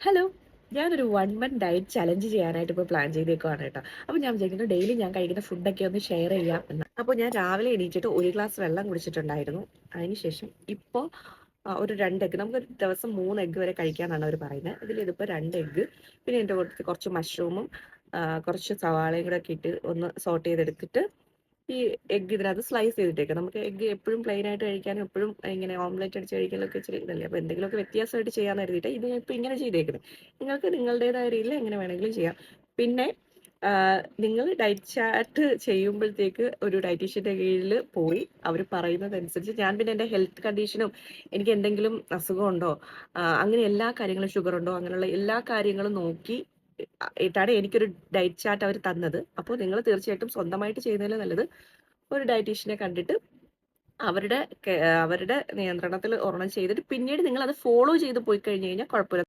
Hello. ഞാനൊരു 1 month diet challenge ചെയ്യാനായിട്ട് ഇപ്പോൾ പ്ലാൻ ചെയ്തേക്കുവാണ് കേട്ടോ. അപ്പോൾ ഞാൻ വിചാരിക്കുന്നു ഡെയിലി ഞാൻ കഴിക്കുന്ന ഫുഡൊക്കെ ഒന്ന് ഷെയർ ചെയ്യാം എന്ന്. അപ്പോൾ ഞാൻ രാവിലെ എണീറ്റിട്ട് 1 ഗ്ലാസ് വെള്ളം കുടിച്ചിട്ടുണ്ടായിരുന്നു. അതിനുശേഷം ഇപ്പോൾ ഒരു 2 എഗ്ഗ്, നമുക്ക് ദിവസം 3 എഗ്ഗ് വരെ കഴിക്കാമെന്നാണ് അവർ പറയുന്നത്. ഇതിപ്പോൾ 2 എഗ്ഗ്, പിന്നെ എൻ്റെ കൂട്ടത്തിൽ കുറച്ച് മഷ്റൂമും കുറച്ച് സവാളയും കൂടെ ഒക്കെ ഇട്ട് ഒന്ന് സോട്ട് ചെയ്തെടുത്തിട്ട് ഈ എഗ്ഗ് ഇതിനകത്ത് സ്ലൈസ് ചെയ്തിട്ടേക്കാം. നമുക്ക് എഗ്ഗ് എപ്പോഴും പ്ലെയിൻ ആയിട്ട് കഴിക്കാനും എപ്പോഴും ഇങ്ങനെ ഓംലെറ്റ് അടിച്ച് കഴിക്കലൊക്കെ ഇച്ചിരി ഇതല്ലേ. അപ്പോൾ എന്തെങ്കിലുമൊക്കെ വ്യത്യാസമായിട്ട് ചെയ്യാമെന്ന് കരുതിയിട്ട് ഇത് ഇപ്പോൾ ഇങ്ങനെ ചെയ്തേക്കുന്നത്. നിങ്ങൾക്ക് നിങ്ങളുടേതായ രീതിയിൽ എങ്ങനെ വേണമെങ്കിലും ചെയ്യാം. പിന്നെ നിങ്ങൾ ഡയറ്റ് ചാർട്ട് ചെയ്യുമ്പോഴത്തേക്ക് ഒരു ഡയറ്റീഷ്യൻ്റെ കീഴിൽ പോയി അവർ പറയുന്നതനുസരിച്ച് ഞാൻ പിന്നെ എൻ്റെ ഹെൽത്ത് കണ്ടീഷനും എനിക്ക് എന്തെങ്കിലും അസുഖമുണ്ടോ, അങ്ങനെ എല്ലാ കാര്യങ്ങളും, ഷുഗർ ഉണ്ടോ, അങ്ങനെയുള്ള എല്ലാ കാര്യങ്ങളും നോക്കി ഇട്ടാണ് എനിക്കൊരു ഡയറ്റ് ചാർട്ട് അവർ തന്നത്. അപ്പോൾ നിങ്ങൾ തീർച്ചയായിട്ടും സ്വന്തമായിട്ട് ചെയ്യുന്നതിൽ നല്ലത് ഒരു ഡയറ്റീഷ്യനെ കണ്ടിട്ട് അവരുടെ അവരുടെ നിയന്ത്രണത്തിൽ ഒരെണ്ണം ചെയ്തിട്ട് പിന്നീട് നിങ്ങൾ അത് ഫോളോ ചെയ്ത് പോയി കഴിഞ്ഞ് കഴിഞ്ഞാൽ കുഴപ്പമില്ല.